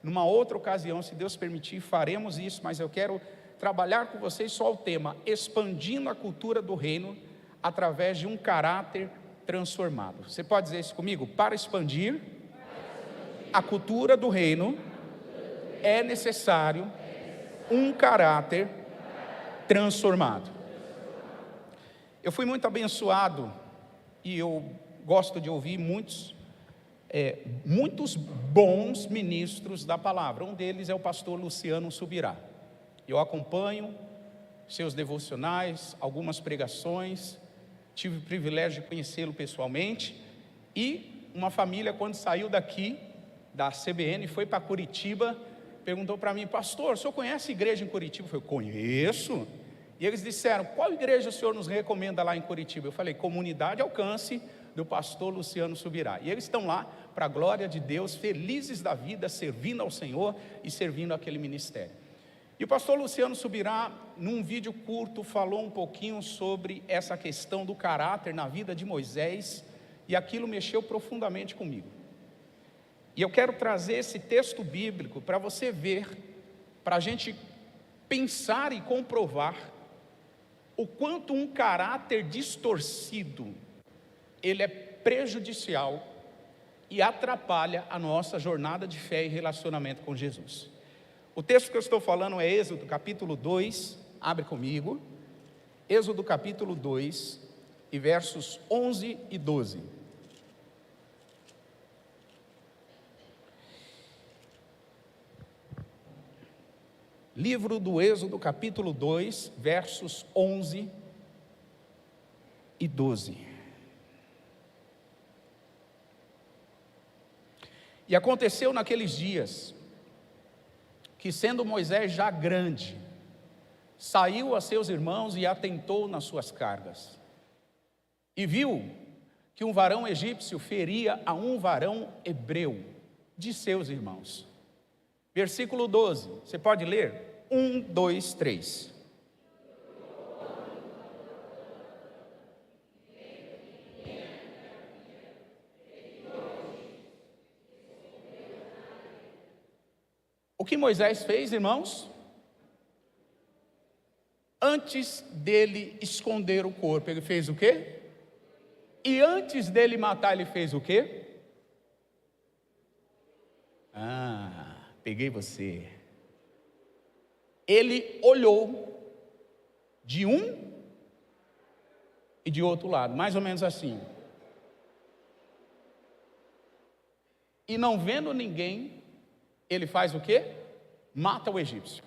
numa outra ocasião, se Deus permitir, faremos isso, mas eu quero trabalhar com vocês só o tema, expandindo a cultura do reino através de um caráter transformado. Você pode dizer isso comigo? Para expandir a cultura do reino, é necessário um caráter transformado. Eu fui muito abençoado e eu gosto de ouvir muitos bons ministros da palavra. Um deles é o pastor Luciano Subirá. Eu acompanho seus devocionais, algumas pregações, tive o privilégio de conhecê-lo pessoalmente, e uma família, quando saiu daqui, da CBN, foi para Curitiba, perguntou para mim: pastor, o senhor conhece a igreja em Curitiba? Eu falei: conheço. E eles disseram: qual igreja o senhor nos recomenda lá em Curitiba? Eu falei: Comunidade Alcance, do pastor Luciano Subirá. E eles estão lá, para a glória de Deus, felizes da vida, servindo ao Senhor e servindo aquele ministério. E o pastor Luciano Subirá, num vídeo curto, falou um pouquinho sobre essa questão do caráter na vida de Moisés, e aquilo mexeu profundamente comigo. E eu quero trazer esse texto bíblico para você ver, para a gente pensar e comprovar o quanto um caráter distorcido, ele é prejudicial e atrapalha a nossa jornada de fé e relacionamento com Jesus. O texto que eu estou falando é Êxodo capítulo 2, abre comigo, Êxodo capítulo 2, e versos 11 e 12. Livro do Êxodo capítulo 2, versos 11 e 12. E aconteceu naqueles dias, que sendo Moisés já grande, saiu a seus irmãos e atentou nas suas cargas, e viu que um varão egípcio feria a um varão hebreu de seus irmãos. Versículo 12, você pode ler? 1, 2, 3. O que Moisés fez, irmãos? Antes dele esconder o corpo, ele fez o quê? E antes dele matar, ele fez o quê? Peguei você. Ele olhou de um e de outro lado, mais ou menos assim. E não vendo ninguém, ele faz o quê? Mata o egípcio.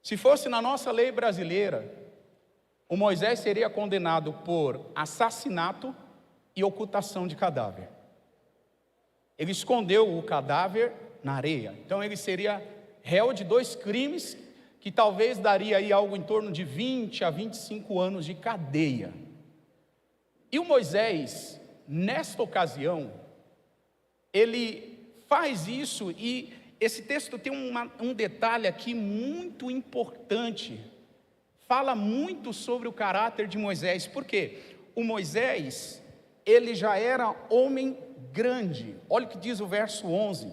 Se fosse na nossa lei brasileira, o Moisés seria condenado por assassinato e ocultação de cadáver. Ele escondeu o cadáver na areia. Então ele seria réu de 2 crimes, que talvez daria aí algo em torno de 20 a 25 anos de cadeia. E o Moisés, nesta ocasião, ele faz isso, e esse texto tem um detalhe aqui muito importante, fala muito sobre o caráter de Moisés. Por quê? O Moisés, ele já era homem grande. Olha o que diz o verso 11,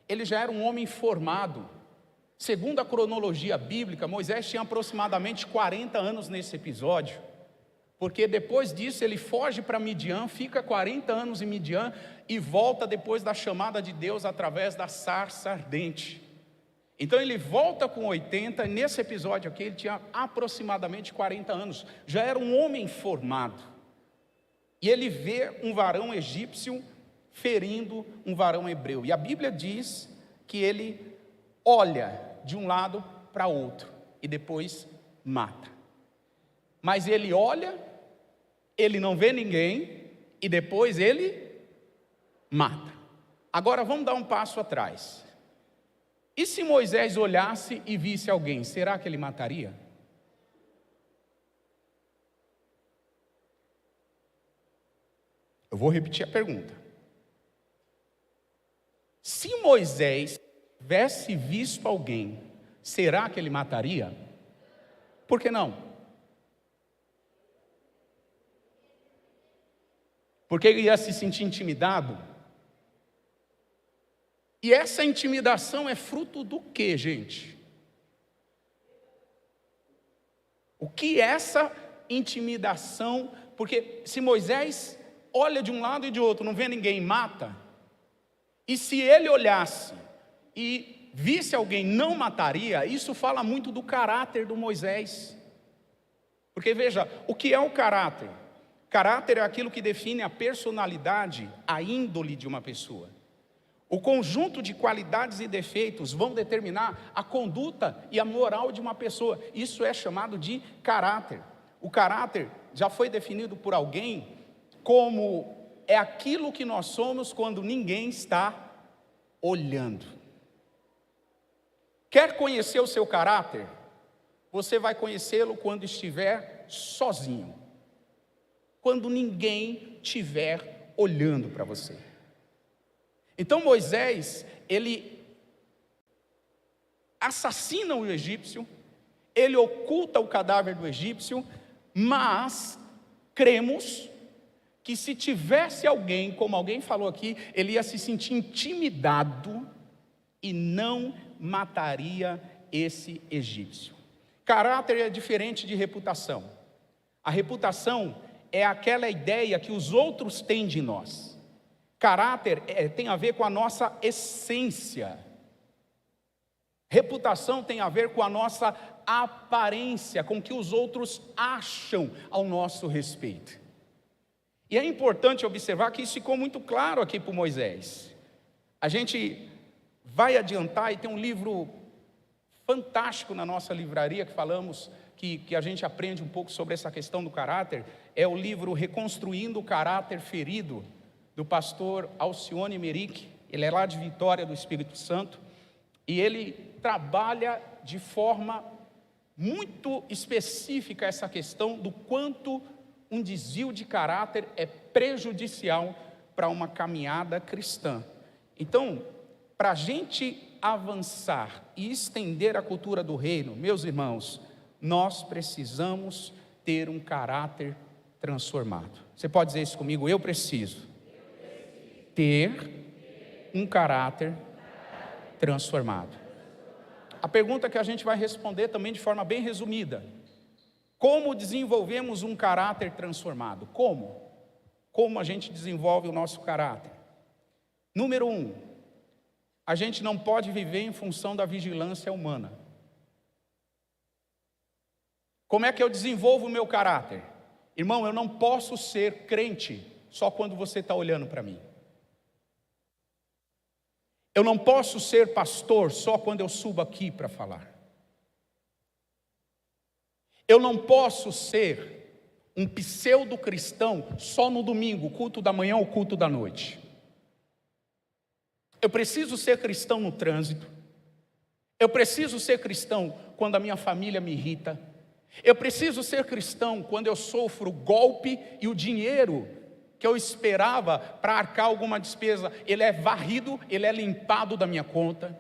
ele já era um homem formado. Segundo a cronologia bíblica, Moisés tinha aproximadamente 40 anos nesse episódio, porque depois disso ele foge para Midian, fica 40 anos em Midian e volta depois da chamada de Deus através da sarça ardente. Então ele volta com 80, e nesse episódio aqui ele tinha aproximadamente 40 anos, já era um homem formado. E ele vê um varão egípcio ferindo um varão hebreu, e a Bíblia diz que ele olha de um lado para outro e depois mata. Mas ele olha, ele não vê ninguém e depois ele mata. Agora vamos dar um passo atrás. E se Moisés olhasse e visse alguém, será que ele mataria? Eu vou repetir a pergunta. Se Moisés tivesse visto alguém, será que ele mataria? Por que não? Porque ele ia se sentir intimidado? E essa intimidação é fruto do quê, gente? O que é essa intimidação? Porque se Moisés olha de um lado e de outro, não vê ninguém, mata. E se ele olhasse e visse alguém, não mataria. Isso fala muito do caráter do Moisés. Porque veja, o que é o caráter? Caráter é aquilo que define a personalidade, a índole de uma pessoa. O conjunto de qualidades e defeitos vão determinar a conduta e a moral de uma pessoa. Isso é chamado de caráter. O caráter já foi definido por alguém como é aquilo que nós somos quando ninguém está olhando. Quer conhecer o seu caráter? Você vai conhecê-lo quando estiver sozinho. Quando ninguém estiver olhando para você. Então Moisés, ele assassina o egípcio, ele oculta o cadáver do egípcio, mas cremos que se tivesse alguém, como alguém falou aqui, ele ia se sentir intimidado e não mataria esse egípcio. Caráter é diferente de reputação. A reputação é aquela ideia que os outros têm de nós. Caráter tem a ver com a nossa essência. Reputação tem a ver com a nossa aparência, com o que os outros acham ao nosso respeito. E é importante observar que isso ficou muito claro aqui para Moisés. A gente vai adiantar e tem um livro fantástico na nossa livraria que falamos, que a gente aprende um pouco sobre essa questão do caráter. É o livro Reconstruindo o Caráter Ferido, do pastor Alcione Merick. Ele é lá de Vitória do Espírito Santo, e ele trabalha de forma muito específica essa questão do quanto um desvio de caráter é prejudicial para uma caminhada cristã. Então, para a gente avançar e estender a cultura do reino, meus irmãos, nós precisamos ter um caráter transformado. Você pode dizer isso comigo? Eu preciso ter um caráter transformado. A pergunta que a gente vai responder também de forma bem resumida: como desenvolvemos um caráter transformado? Como? Como a gente desenvolve o nosso caráter? Número 1, a gente não pode viver em função da vigilância humana. Como é que eu desenvolvo o meu caráter? Irmão, eu não posso ser crente só quando você está olhando para mim. Eu não posso ser pastor só quando eu subo aqui para falar. Eu não posso ser um pseudo-cristão só no domingo, culto da manhã ou culto da noite. Eu preciso ser cristão no trânsito. Eu preciso ser cristão quando a minha família me irrita. Eu preciso ser cristão quando eu sofro golpe e o dinheiro que eu esperava para arcar alguma despesa, ele é varrido, ele é limpado da minha conta.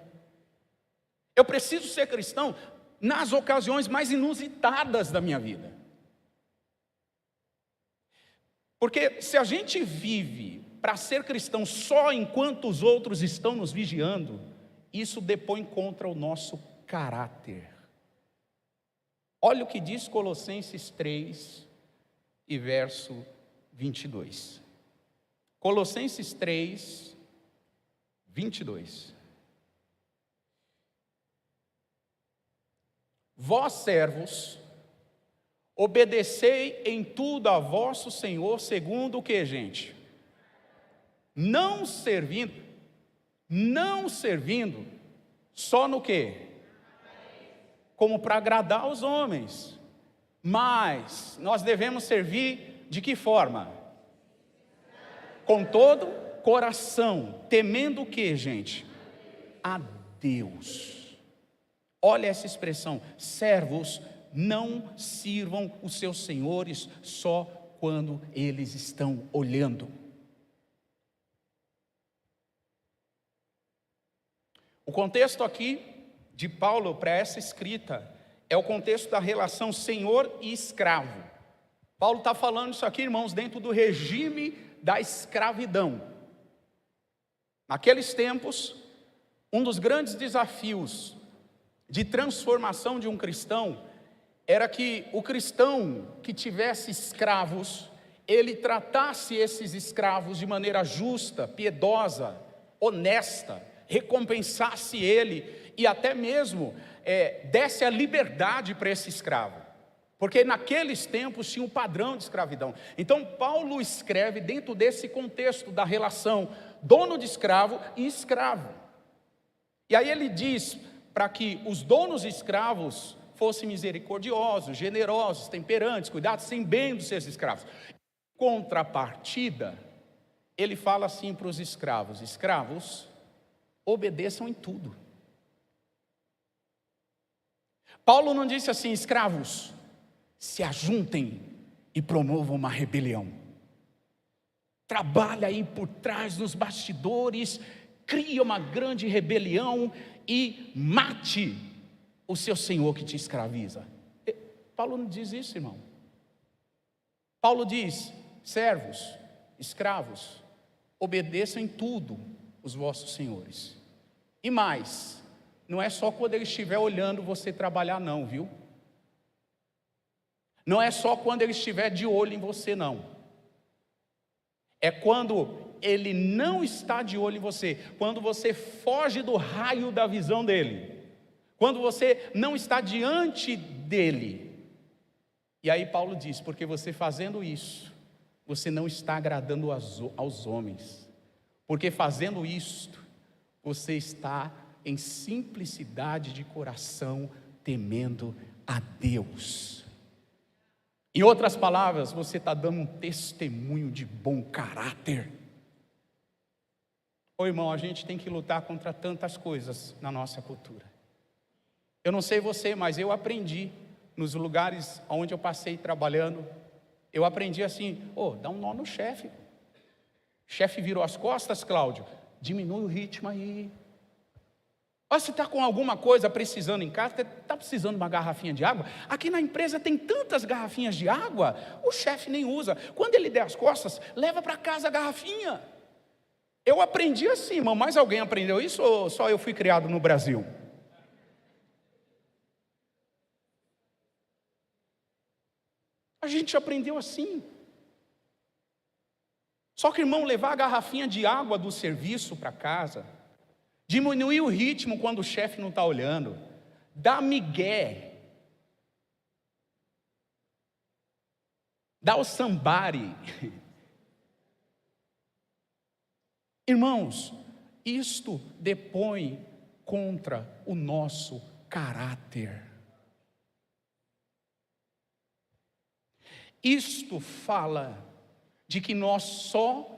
Eu preciso ser cristão nas ocasiões mais inusitadas da minha vida. Porque se a gente vive para ser cristão só enquanto os outros estão nos vigiando, isso depõe contra o nosso caráter. Olha o que diz Colossenses 3 e verso 22. Colossenses 3, 22. Vós, servos, obedecei em tudo a vosso Senhor, segundo o que, gente? Não servindo só no quê? Como para agradar os homens. Mas nós devemos servir de que forma? Com todo coração, temendo o que, gente? A Deus. Olha essa expressão: servos, não sirvam os seus senhores só quando eles estão olhando. O contexto aqui de Paulo para essa escrita é o contexto da relação senhor e escravo. Paulo está falando isso aqui, irmãos, dentro do regime da escravidão. Naqueles tempos, Um dos grandes desafios de transformação de um cristão era que o cristão que tivesse escravos, ele tratasse esses escravos de maneira justa, piedosa, honesta, recompensasse ele e até mesmo desse a liberdade para esse escravo. Porque naqueles tempos tinha um padrão de escravidão. Então Paulo escreve dentro desse contexto da relação dono de escravo e escravo. E aí ele diz para que os donos de escravos fossem misericordiosos, generosos, temperantes, cuidassem bem dos seus escravos. Em contrapartida, ele fala assim para os escravos: escravos, obedeçam em tudo. Paulo não disse assim: escravos, se ajuntem e promovam uma rebelião. Trabalha aí por trás, nos bastidores, cria uma grande rebelião e mate o seu senhor que te escraviza. Paulo não diz isso, irmão. Paulo diz: servos, escravos, obedeçam em tudo os vossos senhores. E mais, não é só quando ele estiver olhando você trabalhar não, viu? Não é só quando ele estiver de olho em você não. É quando ele não está de olho em você, quando você foge do raio da visão dele, quando você não está diante dele. E aí Paulo diz: porque você fazendo isso, você não está agradando aos homens, porque fazendo isto, você está em simplicidade de coração, temendo a Deus. Em outras palavras, você está dando um testemunho de bom caráter. Ô irmão, a gente tem que lutar contra tantas coisas na nossa cultura. Eu não sei você, mas eu aprendi nos lugares onde eu passei trabalhando. Eu aprendi assim: dá um nó no chefe. O chefe virou as costas, Cláudio, diminui o ritmo aí. Você está com alguma coisa precisando em casa, está precisando de uma garrafinha de água? Aqui na empresa tem tantas garrafinhas de água, o chefe nem usa. Quando ele der as costas, leva para casa a garrafinha. Eu aprendi assim, irmão. Mais alguém aprendeu isso ou só eu fui criado no Brasil? A gente aprendeu assim. Só que, irmão, levar a garrafinha de água do serviço para casa, diminuir o ritmo quando o chefe não está olhando, dar migué, dar o sambari. Irmãos, isto depõe contra o nosso caráter. Isto fala de que nós só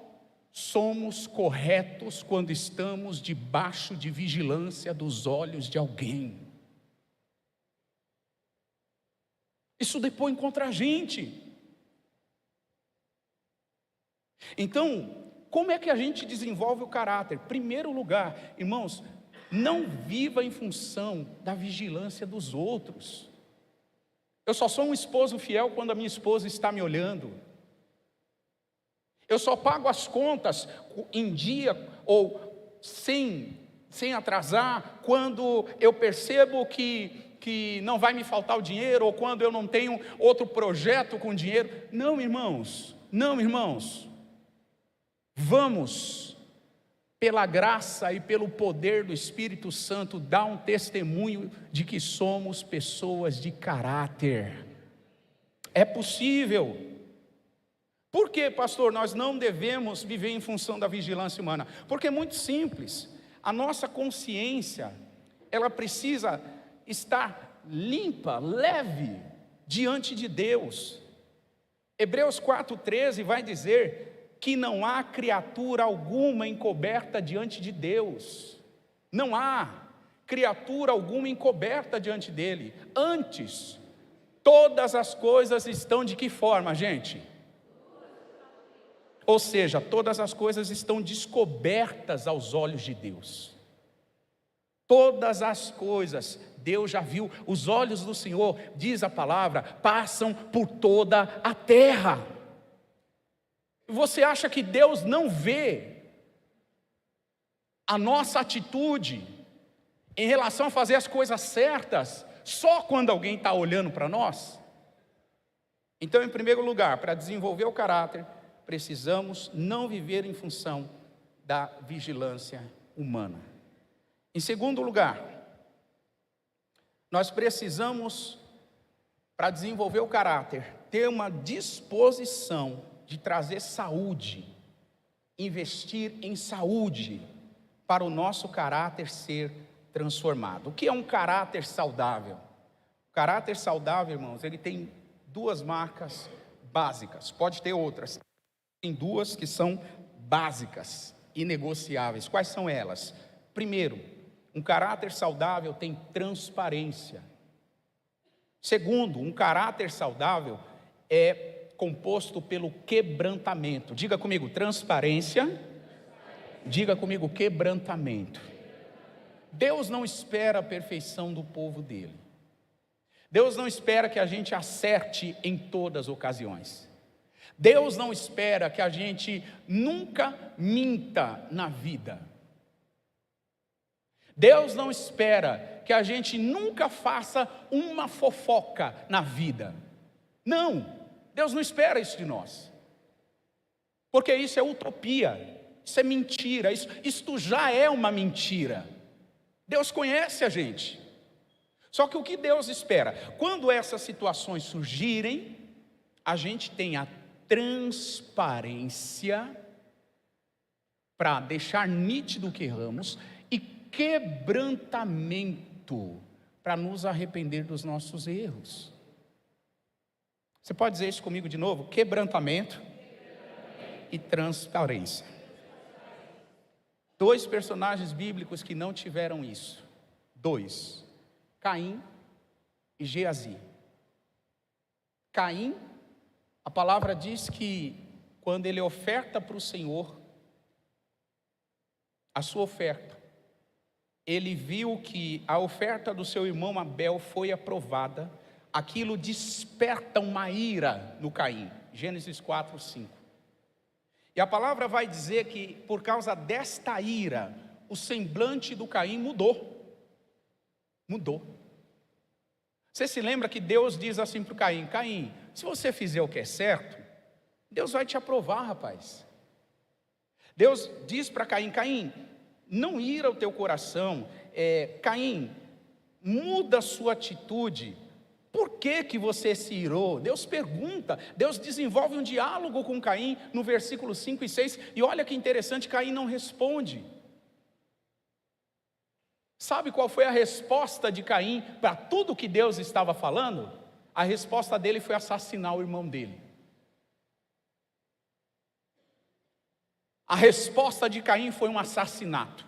somos corretos quando estamos debaixo de vigilância dos olhos de alguém. Isso depõe contra a gente. Então, como é que a gente desenvolve o caráter? Primeiro lugar, irmãos, não viva em função da vigilância dos outros. Eu só sou um esposo fiel quando a minha esposa está me olhando. Eu só pago as contas em dia ou sem atrasar quando eu percebo que não vai me faltar o dinheiro, ou quando eu não tenho outro projeto com dinheiro. Não, irmãos, vamos, pela graça e pelo poder do Espírito Santo, dar um testemunho de que somos pessoas de caráter. É possível. Por que, pastor, nós não devemos viver em função da vigilância humana? Porque é muito simples. A nossa consciência, ela precisa estar limpa, leve, diante de Deus. Hebreus 4,13 vai dizer que não há criatura alguma encoberta diante de Deus. Não há criatura alguma encoberta diante dele. Antes, todas as coisas estão de que forma, gente? Ou seja, todas as coisas estão descobertas aos olhos de Deus. Todas as coisas, Deus já viu. Os olhos do Senhor, diz a palavra, passam por toda a terra. Você acha que Deus não vê a nossa atitude em relação a fazer as coisas certas, só quando alguém está olhando para nós? Então, em primeiro lugar, para desenvolver o caráter, precisamos não viver em função da vigilância humana. Em segundo lugar, nós precisamos, para desenvolver o caráter, ter uma disposição de trazer saúde, investir em saúde, para o nosso caráter ser transformado. O que é um caráter saudável? O caráter saudável, irmãos, ele tem duas marcas básicas, pode ter outras, tem duas que são básicas, inegociáveis. Quais são elas? Primeiro, um caráter saudável tem transparência. Segundo, um caráter saudável é composto pelo quebrantamento. Diga comigo, transparência. Diga comigo, quebrantamento. Deus não espera a perfeição do povo dele. Deus não espera que a gente acerte em todas as ocasiões. Deus não espera que a gente nunca minta na vida. Deus não espera que a gente nunca faça uma fofoca na vida. Não, Deus não espera isso de nós. Porque isso é utopia, isso é mentira, isto já é uma mentira. Deus conhece a gente. Só que o que Deus espera? Quando essas situações surgirem, a gente tem a transparência para deixar nítido o que erramos e quebrantamento para nos arrepender dos nossos erros. Você pode dizer isso comigo de novo? Quebrantamento e transparência. Dois personagens bíblicos que não tiveram isso. Dois: Caim e Geazi. Caim, a palavra diz que quando ele oferta para o Senhor a sua oferta, ele viu que a oferta do seu irmão Abel foi aprovada. Aquilo desperta uma ira no Caim. Gênesis 4, 5. E a palavra vai dizer que por causa desta ira, o semblante do Caim mudou. Mudou. Você se lembra que Deus diz assim para o Caim: Caim, se você fizer o que é certo, Deus vai te aprovar, rapaz. Deus diz para Caim: Caim, não ira o teu coração. Caim, muda a sua atitude. Por que você se irou? Deus pergunta, Deus desenvolve um diálogo com Caim no versículo 5 e 6, e olha que interessante, Caim não responde. Sabe qual foi a resposta de Caim para tudo que Deus estava falando? A resposta dele foi assassinar o irmão dele. A resposta de Caim foi um assassinato.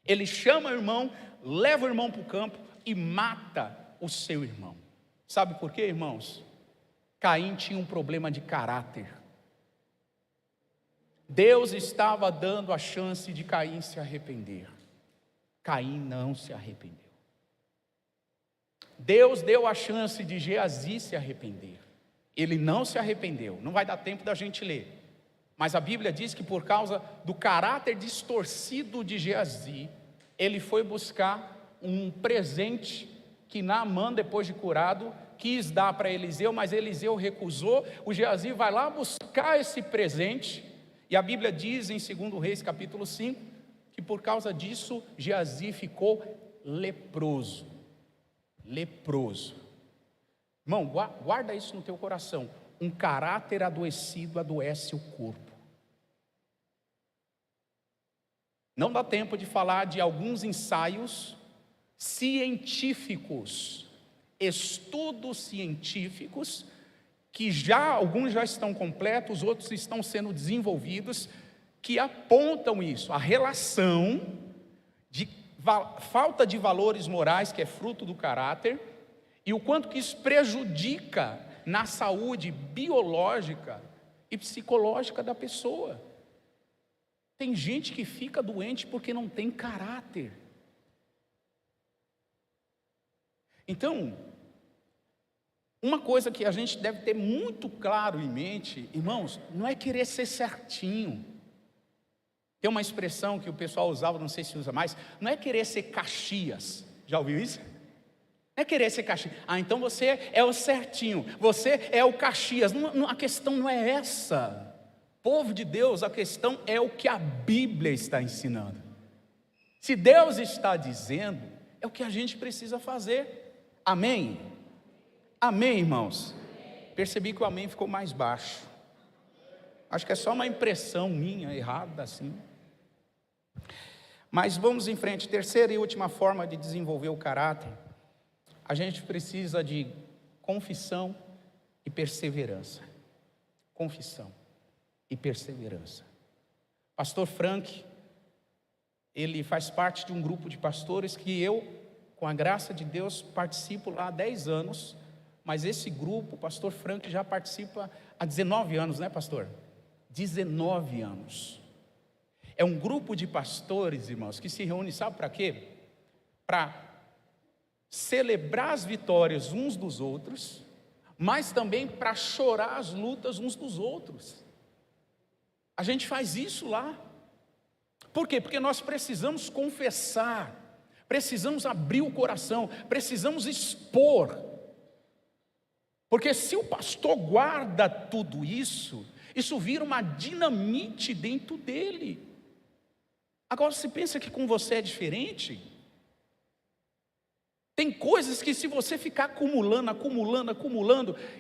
Ele chama o irmão, leva o irmão para o campo e mata o seu irmão. Sabe por quê, irmãos? Caim tinha um problema de caráter. Deus estava dando a chance de Caim se arrepender. Caim não se arrependeu. Deus deu a chance de Geazi se arrepender. Ele não se arrependeu. Não vai dar tempo da gente ler. Mas a Bíblia diz que por causa do caráter distorcido de Geazi, ele foi buscar um presente que Naamã, depois de curado, quis dar para Eliseu, mas Eliseu recusou. O Geazi vai lá buscar esse presente, e a Bíblia diz em 2 Reis capítulo 5, que por causa disso, Geazi ficou leproso. Leproso. Irmão, guarda isso no teu coração. Um caráter adoecido adoece o corpo. Não dá tempo de falar de alguns ensaios científicos, estudos científicos, que alguns já estão completos, outros estão sendo desenvolvidos, que apontam isso, a relação de falta de valores morais, que é fruto do caráter, e o quanto que isso prejudica na saúde biológica e psicológica da pessoa. Tem gente que fica doente porque não tem caráter. Então, uma coisa que a gente deve ter muito claro em mente, irmãos, não é querer ser certinho. Tem uma expressão que o pessoal usava, não sei se usa mais, não é querer ser Caxias. Já ouviu isso? Não é querer ser Caxias. Então você é o certinho, você é o Caxias. A questão não é essa. Povo de Deus, a questão é o que a Bíblia está ensinando. Se Deus está dizendo, é o que a gente precisa fazer. Amém? Amém, irmãos? Percebi que o amém ficou mais baixo. Acho que é só uma impressão minha, errada assim. Mas vamos em frente. Terceira e última forma de desenvolver o caráter. A gente precisa de confissão e perseverança. Confissão e perseverança. Pastor Frank, ele faz parte de um grupo de pastores que eu, com a graça de Deus, participo lá há 10 anos. Mas esse grupo, o pastor Frank já participa há 19 anos, né, pastor? 19 anos. É um grupo de pastores, irmãos, que se reúne, sabe para quê? Para celebrar as vitórias uns dos outros, mas também para chorar as lutas uns dos outros. A gente faz isso lá. Por quê? Porque nós precisamos confessar, precisamos abrir o coração, precisamos expor. Porque se o pastor guarda tudo isso, isso vira uma dinamite dentro dele. Agora você pensa que com você é diferente? Tem coisas que se você ficar acumulando,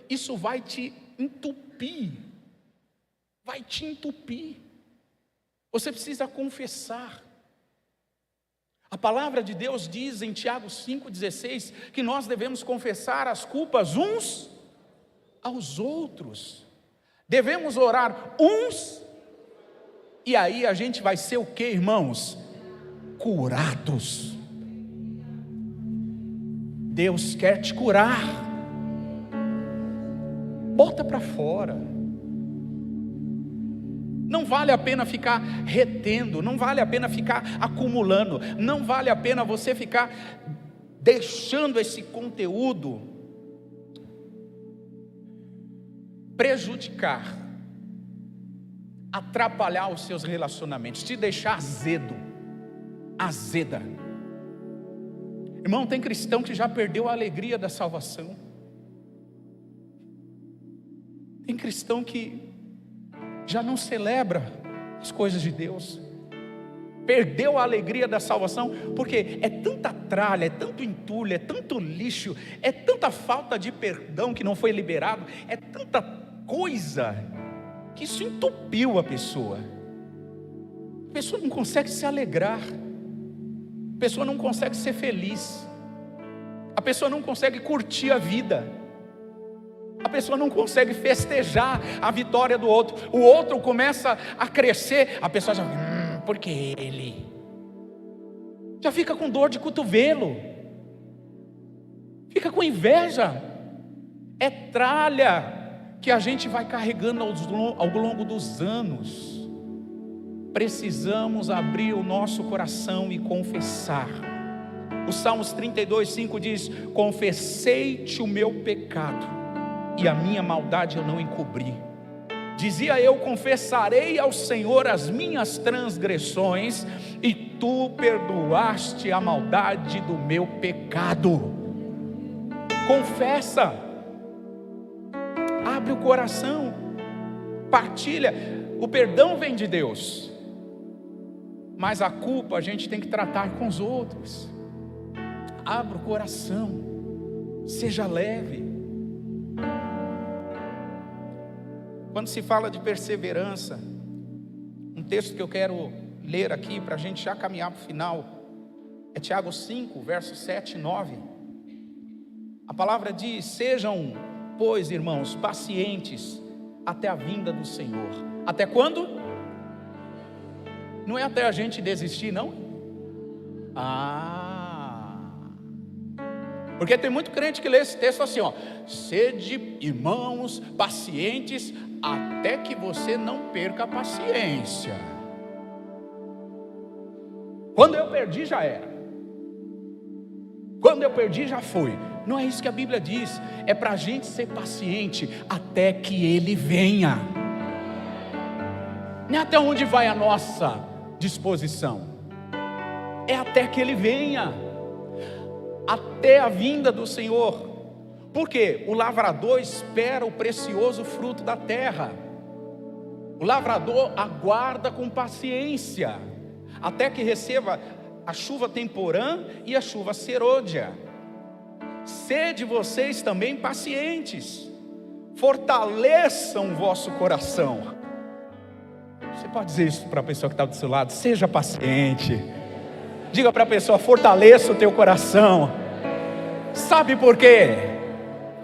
isso vai te entupir. Vai te entupir. Você precisa confessar. A palavra de Deus diz em Tiago 5,16 que nós devemos confessar as culpas uns aos outros. Devemos orar uns, e aí a gente vai ser o que, irmãos? Curados. Deus quer te curar. Bota para fora. Não vale a pena ficar retendo, não vale a pena ficar acumulando, não vale a pena você ficar deixando esse conteúdo prejudicar, atrapalhar os seus relacionamentos, te deixar azeda. Irmão, tem cristão que já perdeu a alegria da salvação. Tem cristão que já não celebra as coisas de Deus, perdeu a alegria da salvação, porque é tanta tralha, é tanto entulho, é tanto lixo, é tanta falta de perdão que não foi liberado, é tanta coisa, que isso entupiu a pessoa não consegue se alegrar, a pessoa não consegue ser feliz, a pessoa não consegue curtir a vida, a pessoa não consegue festejar a vitória do outro. O outro começa a crescer, a pessoa já, porque ele já fica com dor de cotovelo, fica com inveja. É tralha que a gente vai carregando ao longo dos anos. Precisamos abrir o nosso coração e confessar. O Salmos 32:5 diz: confessei-te o meu pecado, e a minha maldade eu não encobri. Dizia eu: confessarei ao Senhor as minhas transgressões, e tu perdoaste a maldade do meu pecado. Confessa, abre o coração, partilha. O perdão vem de Deus, mas a culpa a gente tem que tratar com os outros. Abra o coração, seja leve. Quando se fala de perseverança, um texto que eu quero ler aqui para a gente já caminhar para o final, é Tiago 5, versos 7 e 9. A palavra diz: sejam, pois, irmãos, pacientes até a vinda do Senhor. Até quando? Não é até a gente desistir, não? Porque tem muito crente que lê esse texto assim, ó: sede, irmãos, pacientes, até que você não perca a paciência. Quando eu perdi, já era. Quando eu perdi, já foi. Não é isso que a Bíblia diz. É para a gente ser paciente até que Ele venha. Não é até onde vai a nossa disposição. É até que Ele venha, até a vinda do Senhor. Porque o lavrador espera o precioso fruto da terra. O lavrador aguarda com paciência, até que receba a chuva temporã e a chuva serôdia. Sede vocês também pacientes, fortaleçam o vosso coração. Você pode dizer isso para a pessoa que está do seu lado? Seja paciente. Diga para a pessoa: fortaleça o teu coração. Sabe por quê?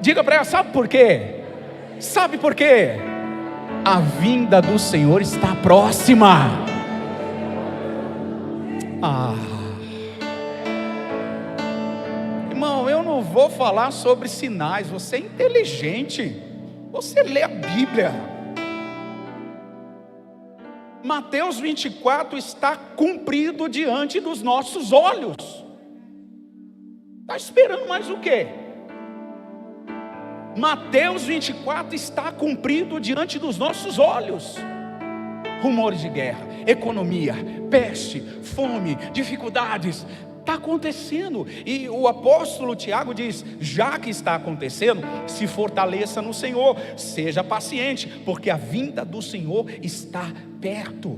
Diga para ela: sabe por quê? Sabe por quê? A vinda do Senhor está próxima. Irmão, eu não vou falar sobre sinais. Você é inteligente, você lê a Bíblia. Mateus 24 está cumprido diante dos nossos olhos. Está esperando mais o quê? Mateus 24 está cumprido diante dos nossos olhos. Rumores de guerra, economia, peste, fome, dificuldades, está acontecendo. E o apóstolo Tiago diz: já que está acontecendo, se fortaleça no Senhor, seja paciente, porque a vinda do Senhor está perto.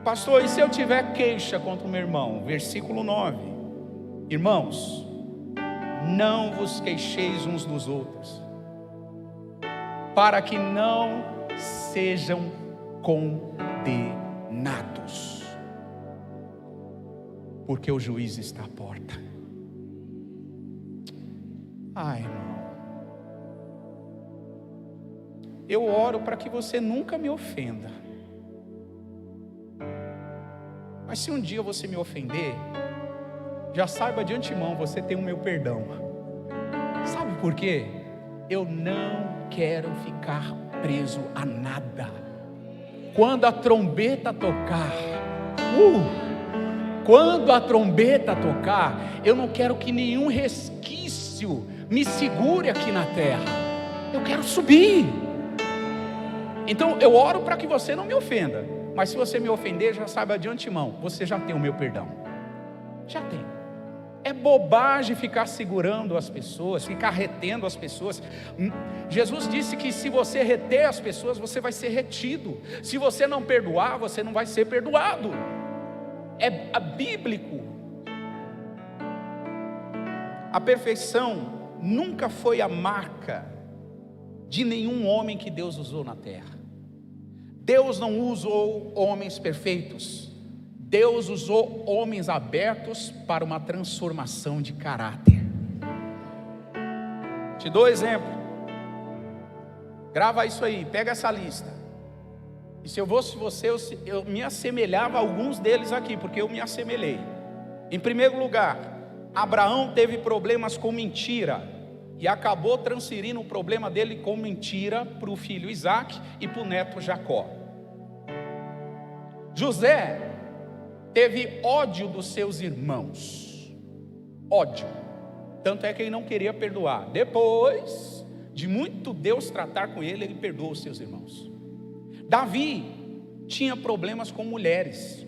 Pastor, e se eu tiver queixa contra o meu irmão? Versículo 9: irmãos, não vos queixeis uns dos outros, para que não sejam condenados, porque o juiz está à porta. Irmão, eu oro para que você nunca me ofenda, mas se um dia você me ofender, já saiba de antemão, você tem o meu perdão. Sabe por quê? Eu não quero ficar preso a nada. Quando a trombeta tocar, eu não quero que nenhum resquício me segure aqui na terra. Eu quero subir. Então eu oro para que você não me ofenda, mas se você me ofender, já saiba de antemão, você já tem o meu perdão. Já tem. É bobagem ficar segurando as pessoas, ficar retendo as pessoas. Jesus disse que se você reter as pessoas, você vai ser retido. Se você não perdoar, você não vai ser perdoado. É bíblico. A perfeição nunca foi a marca de nenhum homem que Deus usou na terra. Deus não usou homens perfeitos. Deus usou homens abertos para uma transformação de caráter. Te dou exemplo. Grava isso aí, pega essa lista. E se eu fosse você, eu me assemelhava a alguns deles aqui, porque eu me assemelhei. Em primeiro lugar, Abraão teve problemas com mentira e acabou transferindo o problema dele com mentira para o filho Isaac e para o neto Jacó. José teve ódio dos seus irmãos, ódio, tanto é que ele não queria perdoar. Depois de muito Deus tratar com ele, ele perdoou os seus irmãos. Davi tinha problemas com mulheres,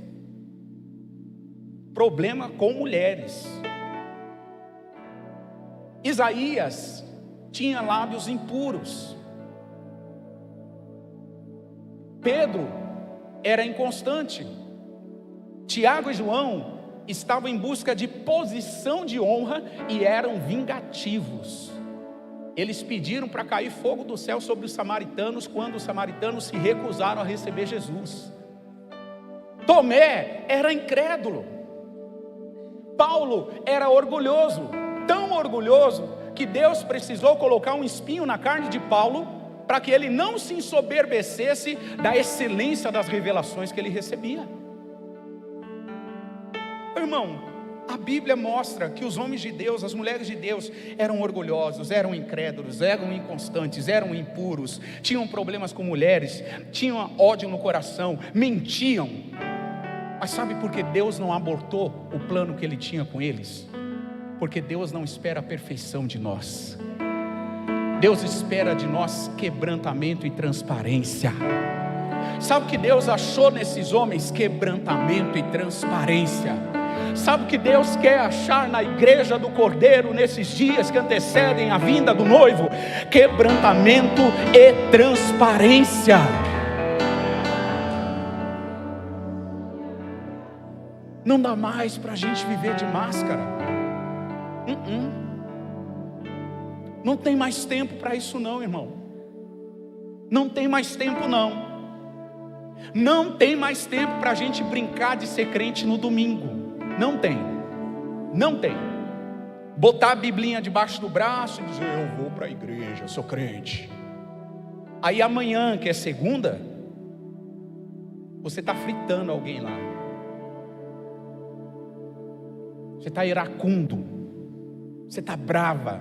Isaías tinha lábios impuros. Pedro era inconstante. Tiago e João estavam em busca de posição de honra e eram vingativos. Eles pediram para cair fogo do céu sobre os samaritanos, quando os samaritanos se recusaram a receber Jesus. Tomé era incrédulo. Paulo era orgulhoso, tão orgulhoso que Deus precisou colocar um espinho na carne de Paulo para que ele não se ensoberbecesse da excelência das revelações que ele recebia. Irmão, a Bíblia mostra que os homens de Deus, as mulheres de Deus, eram orgulhosos, eram incrédulos, eram inconstantes, eram impuros, tinham problemas com mulheres, tinham ódio no coração, mentiam. Mas sabe por que Deus não abortou o plano que Ele tinha com eles? Porque Deus não espera a perfeição de nós. Deus espera de nós quebrantamento e transparência. Sabe o que Deus achou nesses homens? Quebrantamento e transparência. Sabe o que Deus quer achar na igreja do Cordeiro nesses dias que antecedem a vinda do noivo? Quebrantamento e transparência. Não dá mais para a gente viver de máscara. Não tem mais tempo para isso não, irmão. Não tem mais tempo não. Não tem mais tempo para a gente brincar de ser crente no domingo. Não tem. Não tem. Botar a biblinha debaixo do braço e dizer, eu vou para a igreja, sou crente. Aí amanhã, que é segunda, você está fritando alguém lá. Você está iracundo. Você está brava.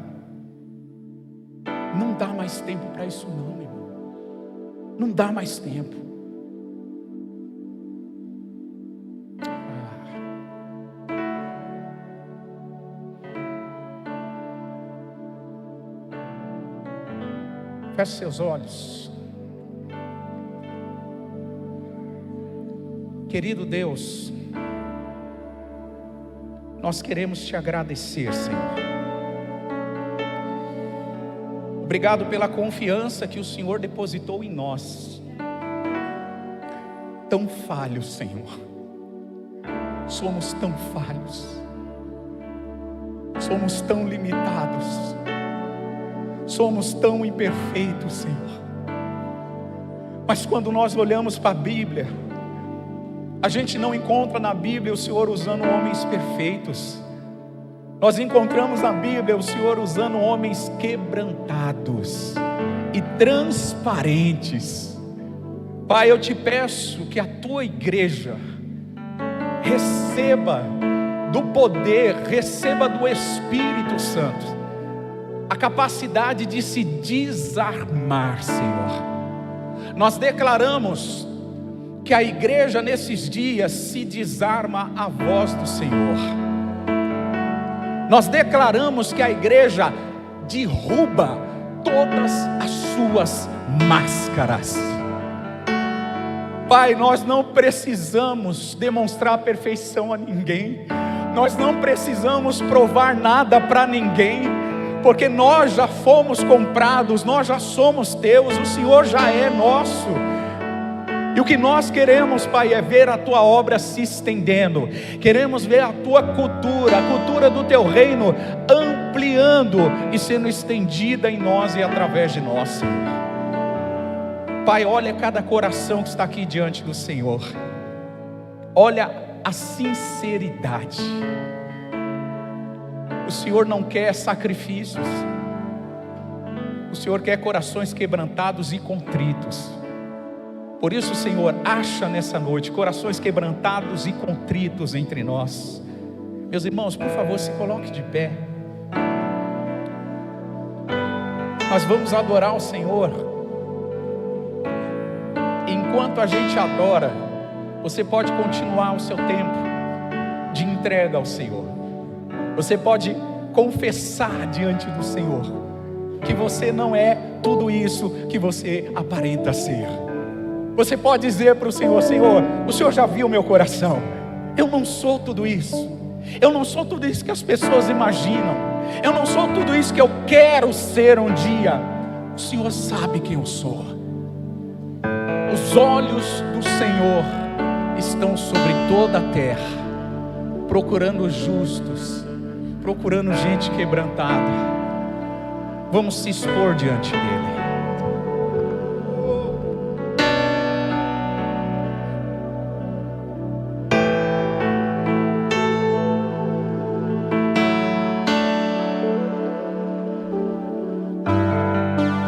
Não dá mais tempo para isso não, meu irmão. Não dá mais tempo. Feche seus olhos. Querido Deus, nós queremos te agradecer, Senhor. Obrigado pela confiança que o Senhor depositou em nós. Tão falhos, Senhor. Somos tão falhos. Somos tão limitados. Somos tão imperfeitos, Senhor. Mas quando nós olhamos para a Bíblia, a gente não encontra na Bíblia o Senhor usando homens perfeitos. Nós encontramos na Bíblia o Senhor usando homens quebrantados e transparentes. Pai, eu te peço que a tua igreja receba do poder, receba do Espírito Santo a capacidade de se desarmar, Senhor. Nós declaramos que a igreja nesses dias se desarma à voz do Senhor. Nós declaramos que a igreja derruba todas as suas máscaras. Pai, nós não precisamos demonstrar perfeição a ninguém. Nós não precisamos provar nada para ninguém, porque nós já fomos comprados, nós já somos teus, o Senhor já é nosso. E o que nós queremos, Pai, é ver a tua obra se estendendo. Queremos ver a tua cultura, a cultura do teu reino ampliando e sendo estendida em nós e através de nós, Senhor. Pai, olha cada coração que está aqui diante do Senhor. Olha a sinceridade. O Senhor não quer sacrifícios. O Senhor quer corações quebrantados e contritos. Por isso, Senhor, acha nessa noite corações quebrantados e contritos entre nós. Meus irmãos, por favor, se coloque de pé. Nós vamos adorar o Senhor. Enquanto a gente adora, você pode continuar o seu tempo de entrega ao Senhor. Você pode confessar diante do Senhor que você não é tudo isso que você aparenta ser. Você pode dizer para o Senhor, Senhor, o Senhor já viu o meu coração. Eu não sou tudo isso. Eu não sou tudo isso que as pessoas imaginam. Eu não sou tudo isso que eu quero ser um dia. O Senhor sabe quem eu sou. Os olhos do Senhor estão sobre toda a terra, procurando justos, procurando gente quebrantada. Vamos se expor diante dele.